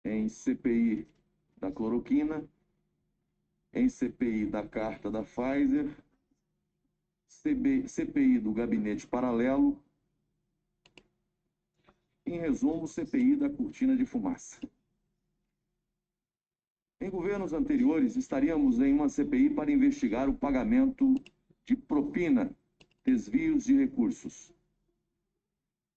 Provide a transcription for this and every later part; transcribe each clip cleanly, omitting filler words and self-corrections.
em CPI da cloroquina, em CPI da carta da Pfizer, CPI do gabinete paralelo, em resumo, CPI da cortina de fumaça. Em governos anteriores, estaríamos em uma CPI para investigar o pagamento de propina, desvios de recursos.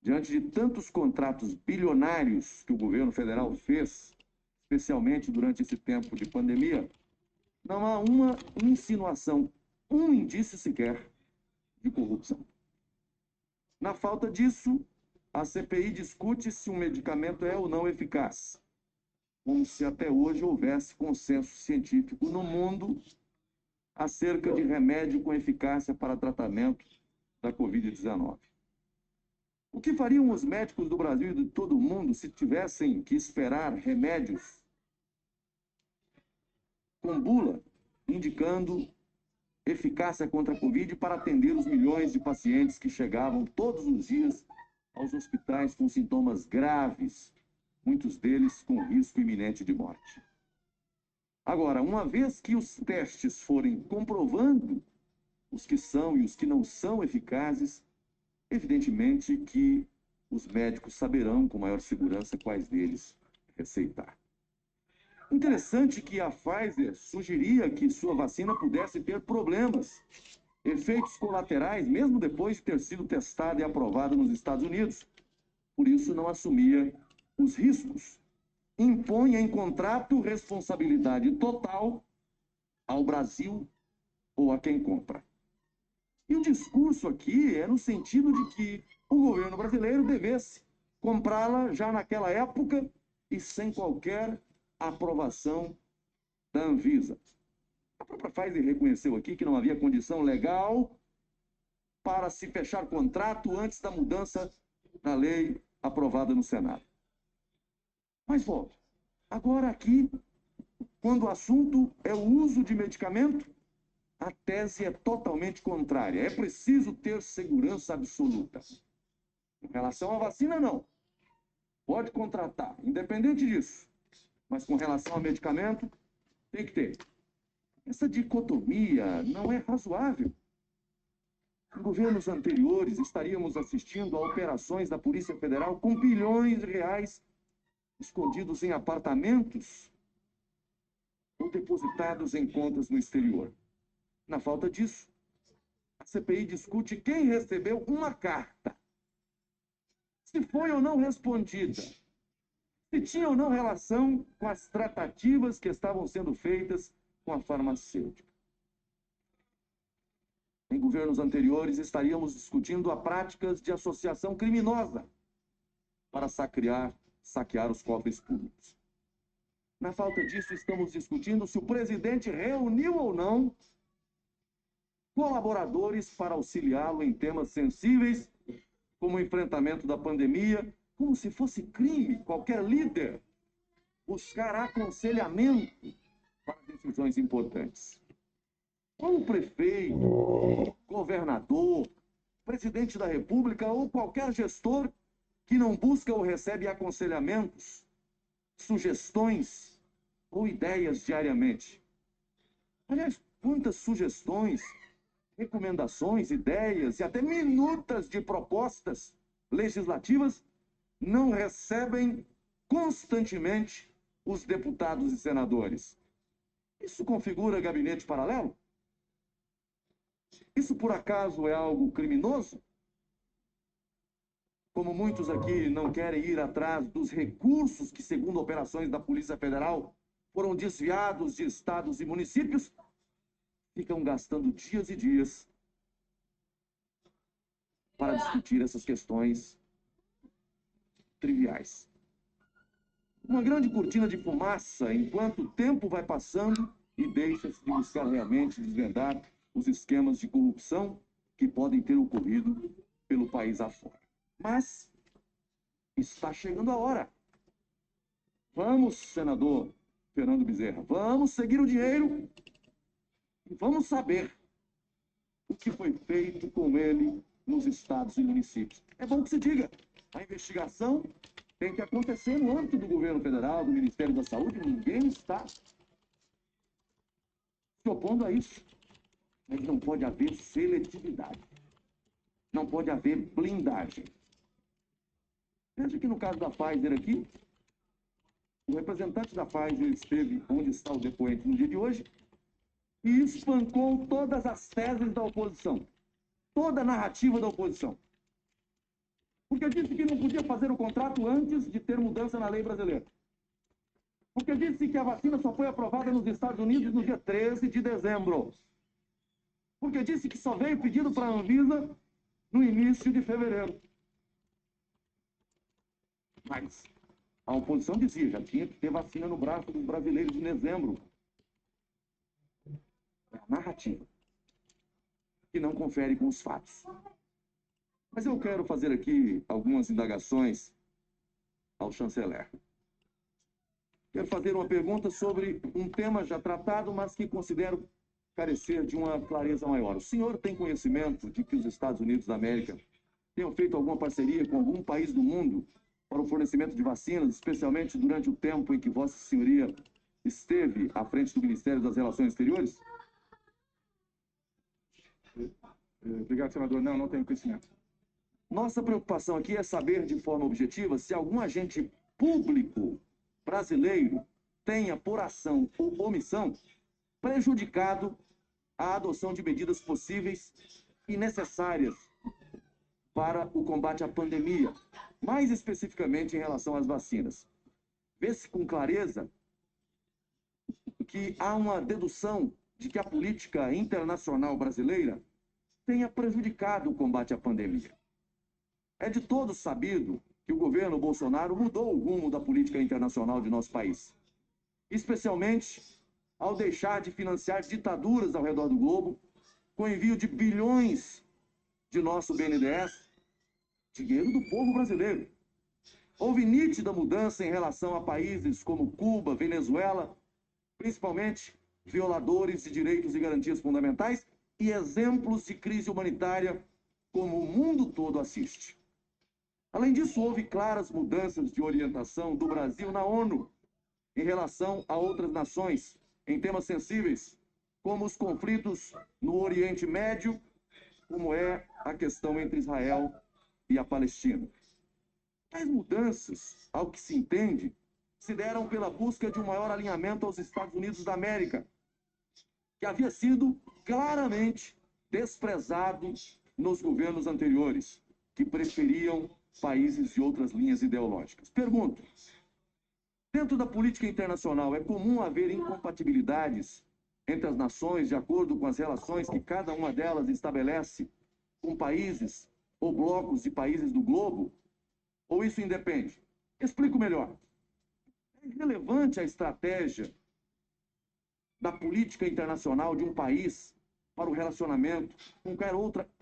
Diante de tantos contratos bilionários que o governo federal fez, especialmente durante esse tempo de pandemia, não há uma insinuação, um indício sequer de corrupção. Na falta disso, a CPI discute se um medicamento é ou não eficaz, como se até hoje houvesse consenso científico no mundo acerca de remédio com eficácia para tratamento da Covid-19. O que fariam os médicos do Brasil e de todo o mundo se tivessem que esperar remédios com bula indicando eficácia contra a Covid para atender os milhões de pacientes que chegavam todos os dias aos hospitais com sintomas graves, muitos deles com risco iminente de morte? Agora, uma vez que os testes forem comprovando os que são e os que não são eficazes, evidentemente que os médicos saberão com maior segurança quais deles receitar. Interessante que a Pfizer sugeria que sua vacina pudesse ter problemas, efeitos colaterais, mesmo depois de ter sido testada e aprovada nos Estados Unidos. Por isso, não assumia os riscos. Impõe em contrato responsabilidade total ao Brasil ou a quem compra. E o discurso aqui é no sentido de que o governo brasileiro devesse comprá-la já naquela época e sem qualquer aprovação da Anvisa. A própria Pfizer reconheceu aqui que não havia condição legal para se fechar contrato antes da mudança da lei aprovada no Senado. Mas volto. Agora aqui, quando o assunto é o uso de medicamento, a tese é totalmente contrária. É preciso ter segurança absoluta. Em relação à vacina, não. Pode contratar, independente disso. Mas com relação ao medicamento, tem que ter. Essa dicotomia não é razoável. Em governos anteriores, estaríamos assistindo a operações da Polícia Federal com bilhões de reais escondidos em apartamentos ou depositados em contas no exterior. Na falta disso, a CPI discute quem recebeu uma carta, se foi ou não respondida, se tinha ou não relação com as tratativas que estavam sendo feitas com a farmacêutica. Em governos anteriores, estaríamos discutindo a práticas de associação criminosa para saquear os cofres públicos. Na falta disso, estamos discutindo se o presidente reuniu ou não colaboradores para auxiliá-lo em temas sensíveis, como o enfrentamento da pandemia, como se fosse crime qualquer líder buscar aconselhamento para decisões importantes. Ou o prefeito, governador, presidente da República ou qualquer gestor que não busca ou recebe aconselhamentos, sugestões ou ideias diariamente. Aliás, quantas sugestões, recomendações, ideias e até minutas de propostas legislativas não recebem constantemente os deputados e senadores? Isso configura gabinete paralelo? Isso, por acaso, é algo criminoso? Como muitos aqui não querem ir atrás dos recursos que, segundo operações da Polícia Federal, foram desviados de estados e municípios, ficam gastando dias e dias para discutir essas questões triviais. Uma grande cortina de fumaça enquanto o tempo vai passando e deixa-se de buscar realmente desvendar os esquemas de corrupção que podem ter ocorrido pelo país afora. Mas está chegando a hora. Vamos, senador Fernando Bezerra, vamos seguir o dinheiro e vamos saber o que foi feito com ele nos estados e municípios. É bom que se diga, a investigação tem que acontecer no âmbito do governo federal, do Ministério da Saúde. Ninguém está se opondo a isso. Mas não pode haver seletividade. Não pode haver blindagem. Veja que no caso da Pfizer aqui, o representante da Pfizer esteve onde está o depoente no dia de hoje e espancou todas as teses da oposição, toda a narrativa da oposição. Porque disse que não podia fazer o contrato antes de ter mudança na lei brasileira. Porque disse que a vacina só foi aprovada nos Estados Unidos no dia 13 de dezembro. Porque disse que só veio pedido para a Anvisa no início de fevereiro. Mas a oposição dizia, já tinha que ter vacina no braço dos brasileiros em dezembro. É a narrativa que não confere com os fatos. Mas eu quero fazer aqui algumas indagações ao chanceler. Quero fazer uma pergunta sobre um tema já tratado, mas que considero carecer de uma clareza maior. O senhor tem conhecimento de que os Estados Unidos da América tenham feito alguma parceria com algum país do mundo para o fornecimento de vacinas, especialmente durante o tempo em que Vossa Senhoria esteve à frente do Ministério das Relações Exteriores? Obrigado, senador. Não tenho conhecimento. Nossa preocupação aqui é saber de forma objetiva se algum agente público brasileiro tenha, por ação ou omissão, prejudicado a adoção de medidas possíveis e necessárias para o combate à pandemia, mais especificamente em relação às vacinas. Vê-se com clareza que há uma dedução de que a política internacional brasileira tenha prejudicado o combate à pandemia. É de todos sabido que o governo Bolsonaro mudou o rumo da política internacional de nosso país, especialmente ao deixar de financiar ditaduras ao redor do globo, com envio de bilhões de nosso BNDES, dinheiro do povo brasileiro. Houve nítida mudança em relação a países como Cuba, Venezuela, principalmente violadores de direitos e garantias fundamentais, e exemplos de crise humanitária como o mundo todo assiste. Além disso, houve claras mudanças de orientação do Brasil na ONU em relação a outras nações em temas sensíveis, como os conflitos no Oriente Médio, como é a questão entre Israel e a Palestina. Tais mudanças, ao que se entende, se deram pela busca de um maior alinhamento aos Estados Unidos da América, que havia sido claramente desprezado nos governos anteriores, que preferiam países de outras linhas ideológicas. Pergunto, dentro da política internacional, é comum haver incompatibilidades entre as nações de acordo com as relações que cada uma delas estabelece com países ou blocos de países do globo? Ou isso independe? Explico melhor. É relevante a estratégia da política internacional de um país para o relacionamento com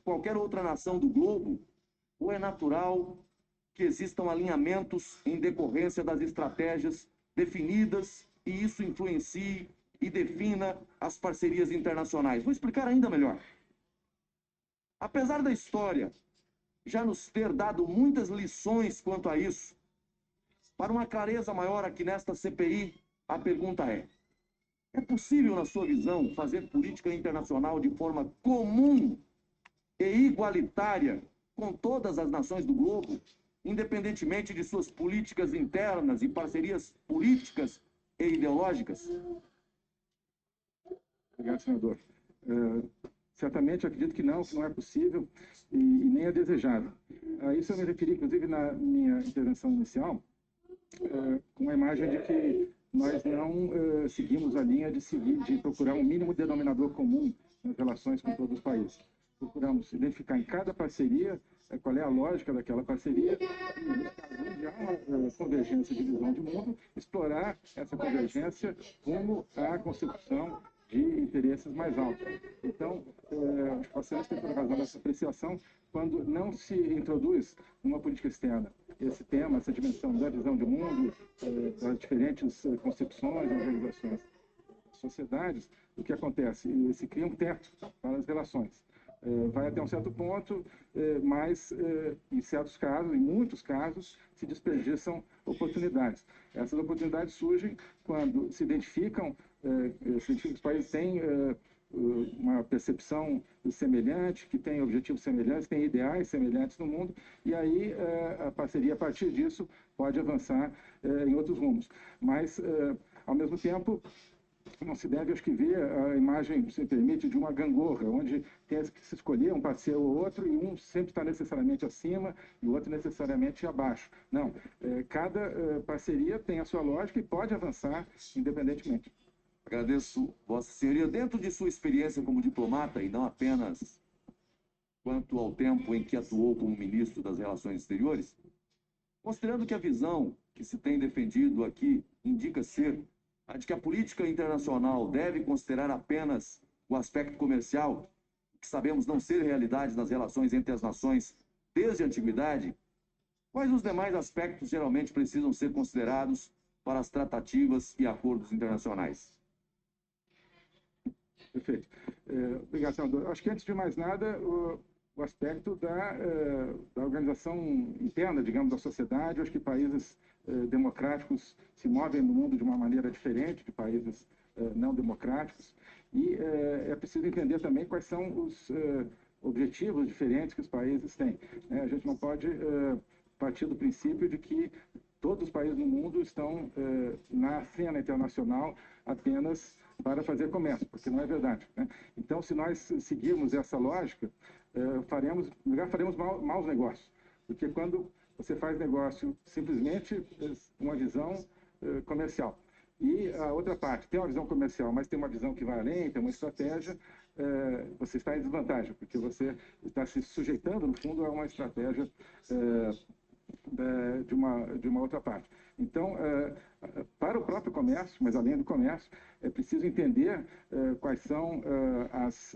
qualquer outra nação do globo? Ou é natural que existam alinhamentos em decorrência das estratégias definidas e isso influencie e defina as parcerias internacionais? Vou explicar ainda melhor. Apesar da história já nos ter dado muitas lições quanto a isso, para uma clareza maior aqui nesta CPI, a pergunta é possível, na sua visão, fazer política internacional de forma comum e igualitária com todas as nações do globo, independentemente de suas políticas internas e parcerias políticas e ideológicas? Obrigado, senador. Certamente acredito que não é possível e nem é desejado. A isso eu me referi, inclusive, na minha intervenção inicial, com a imagem de que nós não seguimos a linha de procurar um mínimo denominador comum nas relações com todos os países. Procuramos identificar em cada parceria qual é a lógica daquela parceria e, onde há uma convergência de visão de mundo, explorar essa convergência rumo à consecução de interesses mais altos. Então, acho que você tem toda razão nessa apreciação quando não se introduz numa política externa esse tema, essa dimensão da visão de mundo, das diferentes concepções, organizações, sociedades. O que acontece? Se cria um teto para as relações. vai até um certo ponto, mas em certos casos, em muitos casos, se desperdiçam oportunidades. Essas oportunidades surgem quando se identificam que os países têm uma percepção semelhante, que têm objetivos semelhantes, têm ideais semelhantes no mundo, e aí a parceria, a partir disso, pode avançar em outros rumos. Mas, ao mesmo tempo, não se deve, acho que, ver a imagem, se me permite, de uma gangorra, onde tem que se escolher um parceiro ou outro, e um sempre está necessariamente acima e o outro necessariamente abaixo. Não, cada parceria tem a sua lógica e pode avançar independentemente. Agradeço, Vossa Senhoria. Dentro de sua experiência como diplomata, e não apenas quanto ao tempo em que atuou como ministro das Relações Exteriores, considerando que a visão que se tem defendido aqui indica ser a de que a política internacional deve considerar apenas o aspecto comercial, que sabemos não ser realidade nas relações entre as nações desde a antiguidade, quais os demais aspectos geralmente precisam ser considerados para as tratativas e acordos internacionais? Perfeito. Obrigado, senador. Acho que, antes de mais nada, o aspecto da organização interna, digamos, da sociedade. Acho que países democráticos se movem no mundo de uma maneira diferente de países não democráticos. E é preciso entender também quais são os objetivos diferentes que os países têm. A gente não pode partir do princípio de que todos os países no mundo estão na cena internacional apenas para fazer comércio, porque não é verdade, né? Então, se nós seguirmos essa lógica, faremos maus negócios, porque quando você faz negócio simplesmente uma visão comercial, e a outra parte tem uma visão comercial, mas tem uma visão que vai além, tem uma estratégia, você está em desvantagem, porque você está se sujeitando, no fundo, a uma estratégia de uma outra parte. Então, para o próprio comércio, mas além do comércio, é preciso entender quais são as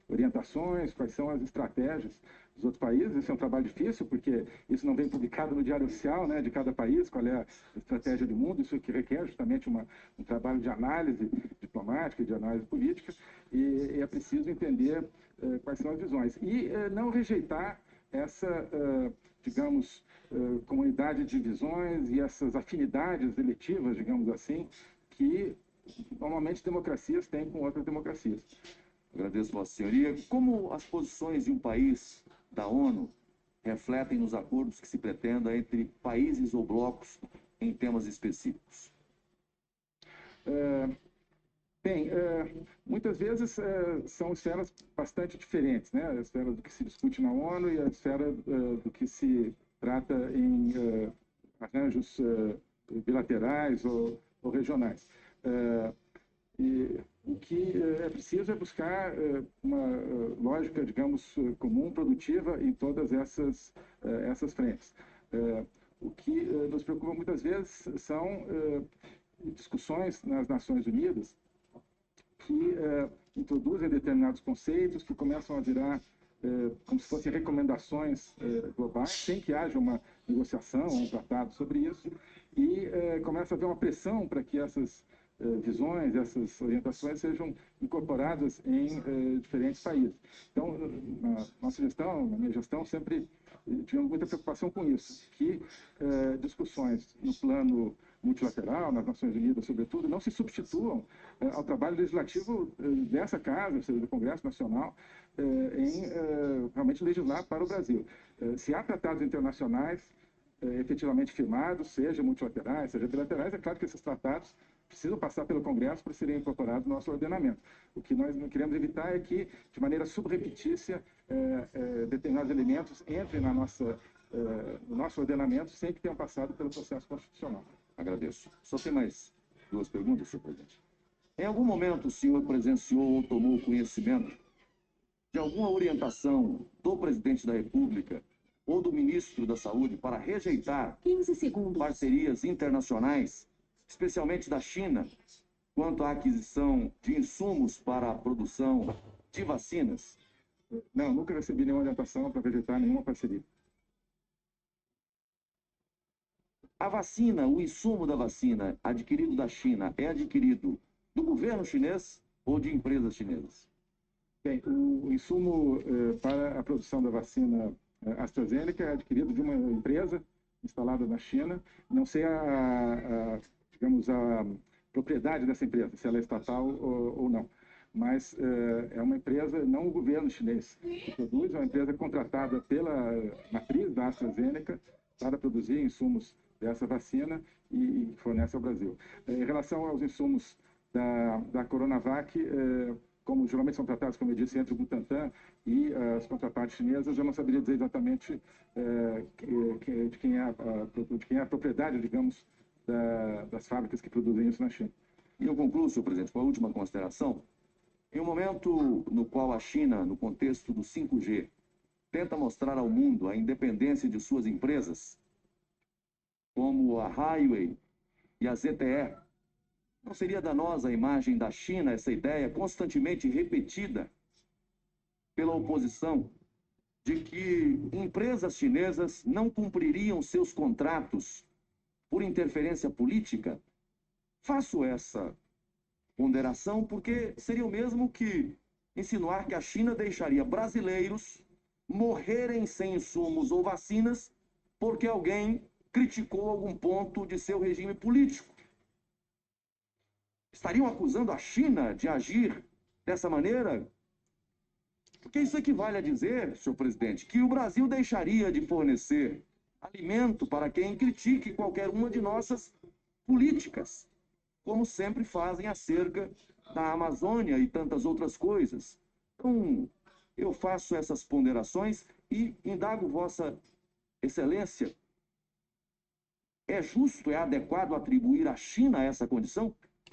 orientações, quais são as estratégias dos outros países. Isso é um trabalho difícil, porque isso não vem publicado no Diário Oficial, né, de cada país, qual é a estratégia do mundo. Isso que requer justamente um trabalho de análise diplomática, de análise política, e é preciso entender quais são as visões. E não rejeitar essa, digamos, comunidade de visões e essas afinidades eletivas, digamos assim, que normalmente democracias têm com outras democracias. Agradeço, Vossa Senhoria. Como as posições de um país da ONU refletem nos acordos que se pretenda entre países ou blocos em temas específicos? Bem, muitas vezes são esferas bastante diferentes, né? A esfera do que se discute na ONU e a esfera do que se trata em arranjos bilaterais ou regionais. E o que é preciso é buscar uma lógica, digamos, comum, produtiva em todas essas frentes. O que nos preocupa muitas vezes são discussões nas Nações Unidas que introduzem determinados conceitos que começam a virar como se fossem recomendações globais, sem que haja uma negociação ou um tratado sobre isso, e começa a haver uma pressão para que essas visões, essas orientações sejam incorporadas em diferentes países. Então, na nossa gestão, na minha gestão, sempre tivemos muita preocupação com isso, que discussões no plano multilateral, nas Nações Unidas, sobretudo, não se substituam ao trabalho legislativo dessa casa, ou seja, do Congresso Nacional, em realmente legislar para o Brasil. Se há tratados internacionais efetivamente firmados, seja multilaterais, seja bilaterais, é claro que esses tratados precisam passar pelo Congresso para serem incorporados no nosso ordenamento. O que nós não queremos evitar é que, de maneira subrepetícia, determinados elementos entrem no nosso ordenamento sem que tenham passado pelo processo constitucional. Agradeço. Só tem mais duas perguntas, senhor presidente. Em algum momento o senhor presenciou ou tomou conhecimento de alguma orientação do presidente da República ou do ministro da Saúde para rejeitar 15 segundos. Parcerias internacionais, especialmente da China, quanto à aquisição de insumos para a produção de vacinas? Não, nunca recebi nenhuma orientação para rejeitar nenhuma parceria. A vacina, o insumo da vacina adquirido da China é adquirido do governo chinês ou de empresas chinesas? Bem, o insumo para a produção da vacina AstraZeneca é adquirido de uma empresa instalada na China. Não sei digamos, a propriedade dessa empresa, se ela é estatal ou não. Mas é uma empresa, não o governo chinês que produz, é uma empresa contratada pela matriz da AstraZeneca para produzir insumos dessa vacina e fornece ao Brasil. Em relação aos insumos da Coronavac, como geralmente são tratados, como eu disse, entre o Butantan e as contrapartes chinesas, eu não saberia dizer exatamente de quem é a propriedade, digamos, das fábricas que produzem isso na China. E eu concluo, senhor presidente, com a última consideração. Em um momento no qual a China, no contexto do 5G, tenta mostrar ao mundo a independência de suas empresas, como a Huawei e a ZTE, não seria danosa a imagem da China, essa ideia constantemente repetida pela oposição de que empresas chinesas não cumpririam seus contratos por interferência política? Faço essa ponderação porque seria o mesmo que insinuar que a China deixaria brasileiros morrerem sem insumos ou vacinas porque alguém criticou algum ponto de seu regime político. Estariam acusando a China de agir dessa maneira? Porque isso equivale a dizer, senhor presidente, que o Brasil deixaria de fornecer alimento para quem critique qualquer uma de nossas políticas, como sempre fazem acerca da Amazônia e tantas outras coisas. Então, eu faço essas ponderações e indago Vossa Excelência, é justo, é adequado atribuir à China essa condição?